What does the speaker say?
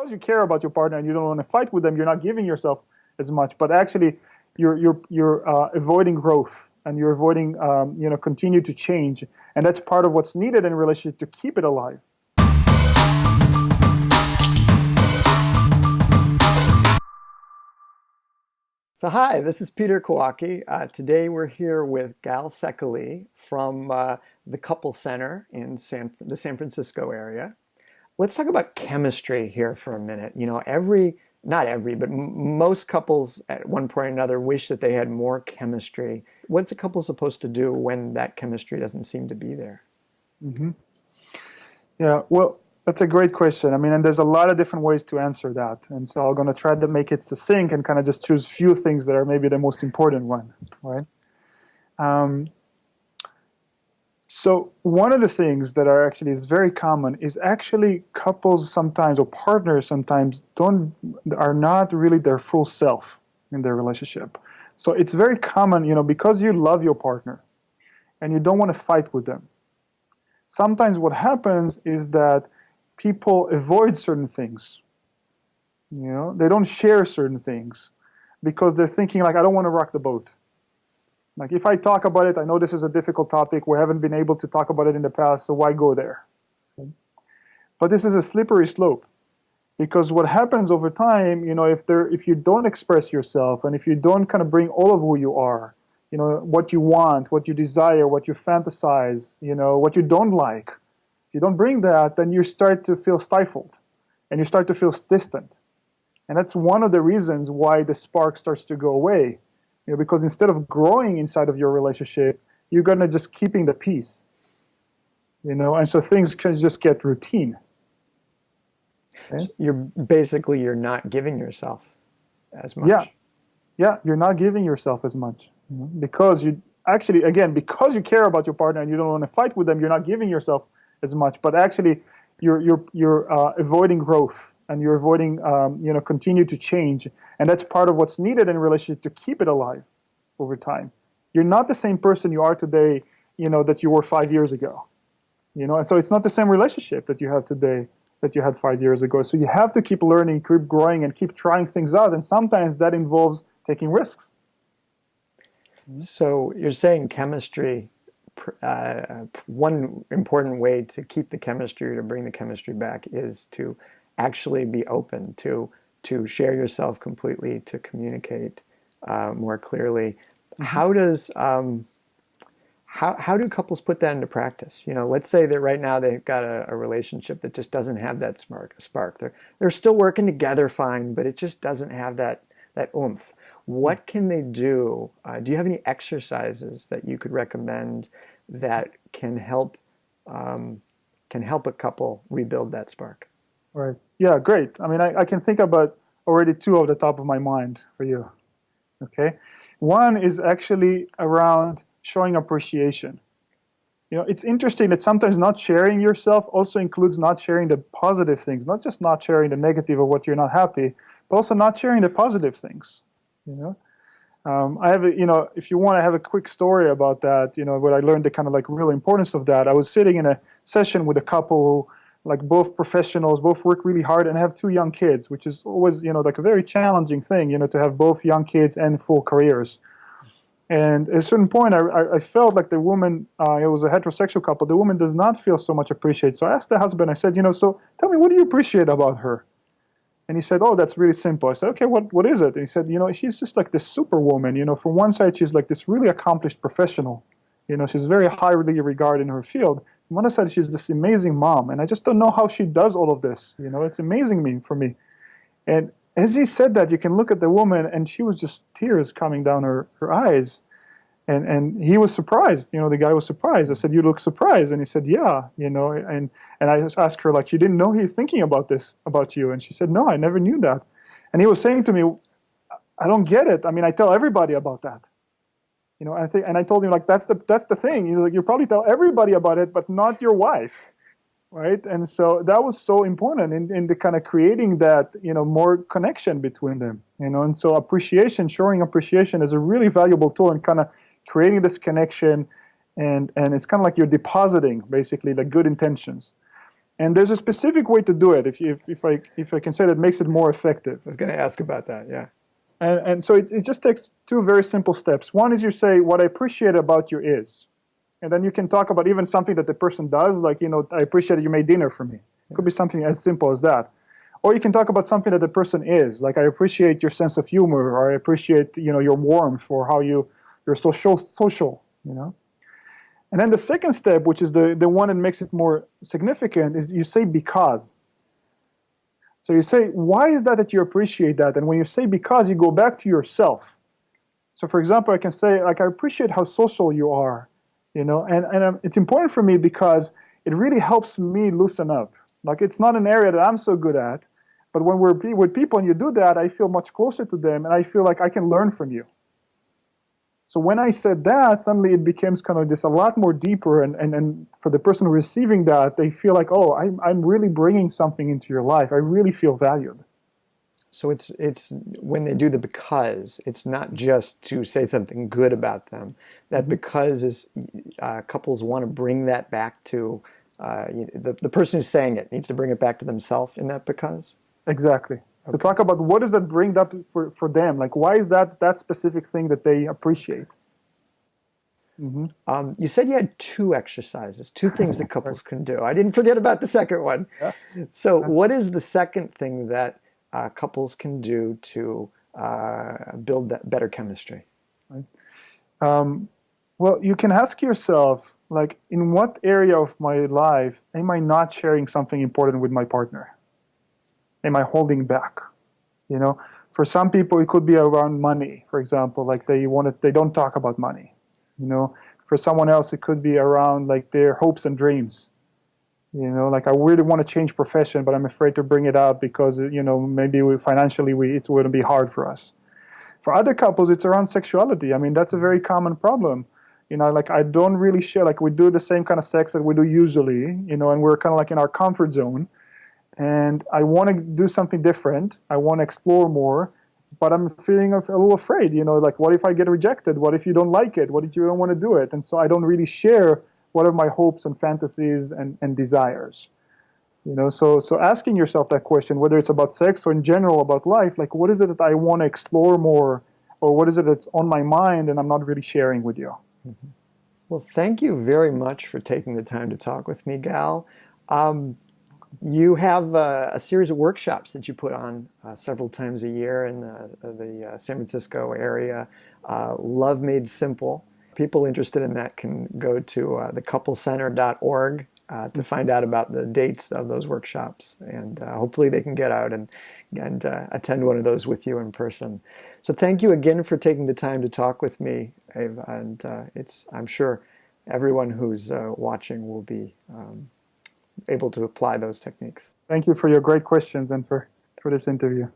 because you care about your partner and you don't want to fight with them, you're not giving yourself as much, but actually you're avoiding growth, and you're avoiding continue to change, and that's part of what's needed in a relationship to keep it alive. So hi, this is Peter Kowalke. Today we're here with Szekely from the Couple Center in the San Francisco area. Let's talk about chemistry here for a minute. You know, not every, but most couples at one point or another wish that they had more chemistry. What's a couple supposed to do when that chemistry doesn't seem to be there? Mm-hmm. Yeah, well, that's a great question. I mean, and there's a lot of different ways to answer that. And so I'm going to try to make it succinct and kind of just choose few things that are maybe the most important one, right? So one of the things that is very common is actually couples sometimes, or partners sometimes, are not really their full self in their relationship. So it's very common, because you love your partner and you don't want to fight with them. Sometimes what happens is that people avoid certain things. They don't share certain things because they're thinking like, I don't want to rock the boat. Like, if I talk about it, I know this is a difficult topic. We haven't been able to talk about it in the past, so why go there? But this is a slippery slope, because what happens over time, if you don't express yourself, and if you don't kind of bring all of who you are, what you want, what you desire, what you fantasize, what you don't like, if you don't bring that, then you start to feel stifled, and you start to feel distant. And that's one of the reasons why the spark starts to go away. Because instead of growing inside of your relationship, you're going to just keeping the peace, and so things can just get routine. Okay? So you're not giving yourself as much. Yeah, you're not giving yourself as much, because because you care about your partner and you don't want to fight with them, you're not giving yourself as much, but actually you're avoiding growth, and you're avoiding continue to change, and that's part of what's needed in a relationship to keep it alive over time. You're not the same person you are today, that you were 5 years ago, and so it's not the same relationship that you have today that you had 5 years ago. So you have to keep learning, keep growing, and keep trying things out, and sometimes that involves taking risks. So you're saying chemistry, one important way to keep the chemistry, or to bring the chemistry back, is to actually be open to share yourself completely, to communicate more clearly. Mm-hmm. How do couples put that into practice? Let's say that right now they've got a relationship that just doesn't have that spark. They're still working together fine, but it just doesn't have that oomph. What can they do? Do you have any exercises that you could recommend that can help a couple rebuild that spark? Right. Yeah, great. I mean, I can think about already two off the top of my mind for you. Okay. One is actually around showing appreciation. It's interesting that sometimes not sharing yourself also includes not sharing the positive things, not just not sharing the negative of what you're not happy, but also not sharing the positive things. I have if you want, I have a quick story about that. What I learned, the kind of like real importance of that. I was sitting in a session with a couple who, like, both professionals, both work really hard and have 2 young kids, which is always, like a very challenging thing, to have both young kids and full careers. And at a certain point, I felt like the woman, it was a heterosexual couple, the woman does not feel so much appreciated. So I asked the husband, I said, so tell me, what do you appreciate about her? And he said, oh, that's really simple. I said, okay, what is it? And he said, she's just like this superwoman. From one side, she's like this really accomplished professional. She's very highly regarded in her field. On one side, she's this amazing mom, and I just don't know how she does all of this. It's amazing for me. And as he said that, you can look at the woman, and she was just tears coming down her eyes. And he was surprised. The guy was surprised. I said, you look surprised. And he said, yeah, and I just asked her, like, you didn't know he's thinking about this, about you? And she said, no, I never knew that. And he was saying to me, I don't get it. I mean, I tell everybody about that. And I told him, like, that's the thing. He's like, you probably tell everybody about it, but not your wife, right? And so that was so important in the kind of creating that, more connection between them, And so showing appreciation is a really valuable tool in kind of creating this connection, and it's kind of like you're depositing, basically, the good intentions. And there's a specific way to do it, if I can say that makes it more effective. I was going to ask about that, yeah. And so it just takes two very simple steps. One is you say, what I appreciate about you is. And then you can talk about even something that the person does, like, I appreciate that you made dinner for me. It could be something as simple as that. Or you can talk about something that the person is, like, I appreciate your sense of humor, or I appreciate, your warmth, or how you're so social. And then the second step, which is the one that makes it more significant, is you say because. So you say, why is that you appreciate that? And when you say because, you go back to yourself. So for example, I can say, like, I appreciate how social you are, and it's important for me because it really helps me loosen up. Like, it's not an area that I'm so good at, but when we're with people and you do that, I feel much closer to them, and I feel like I can learn from you. So when I said that, suddenly it becomes kind of just a lot more deeper, and for the person receiving that, they feel like, oh, I'm really bringing something into your life. I really feel valued. So it's when they do the because, it's not just to say something good about them. That because is couples want to bring that back to the person who's saying it needs to bring it back to themselves in that because. Exactly. Okay. To talk about what does that bring up for them, like why is that specific thing that they appreciate. You said you had two exercises, two things that couples can do. I didn't forget about the second one. Yeah. So what is the second thing that couples can do to build that better chemistry? Right. Well, you can ask yourself, like, in what area of my life am I not sharing something important with my partner? Am I holding back? For some people, it could be around money, for example, like they don't talk about money. For someone else, it could be around like their hopes and dreams. Like I really want to change profession, but I'm afraid to bring it up because, maybe financially it's going to be hard for us. For other couples, it's around sexuality. I mean, that's a very common problem. Like I don't really share, like we do the same kind of sex that we do usually, and we're kind of like in our comfort zone. And I want to do something different. I want to explore more, but I'm feeling a little afraid, like what if I get rejected? What if you don't like it? What if you don't want to do it? And so I don't really share what are my hopes and fantasies and desires. So asking yourself that question, whether it's about sex or in general about life, like what is it that I want to explore more, or what is it that's on my mind and I'm not really sharing with you? Mm-hmm. Well, thank you very much for taking the time to talk with me, Gal. You have a series of workshops that you put on several times a year in the San Francisco area. Love Made Simple. People interested in that can go to thecouplecenter.org to find out about the dates of those workshops, and hopefully they can get out and attend one of those with you in person. So thank you again for taking the time to talk with me, Ava, and I'm sure everyone who's watching will be able to apply those techniques. Thank you for your great questions and for this interview.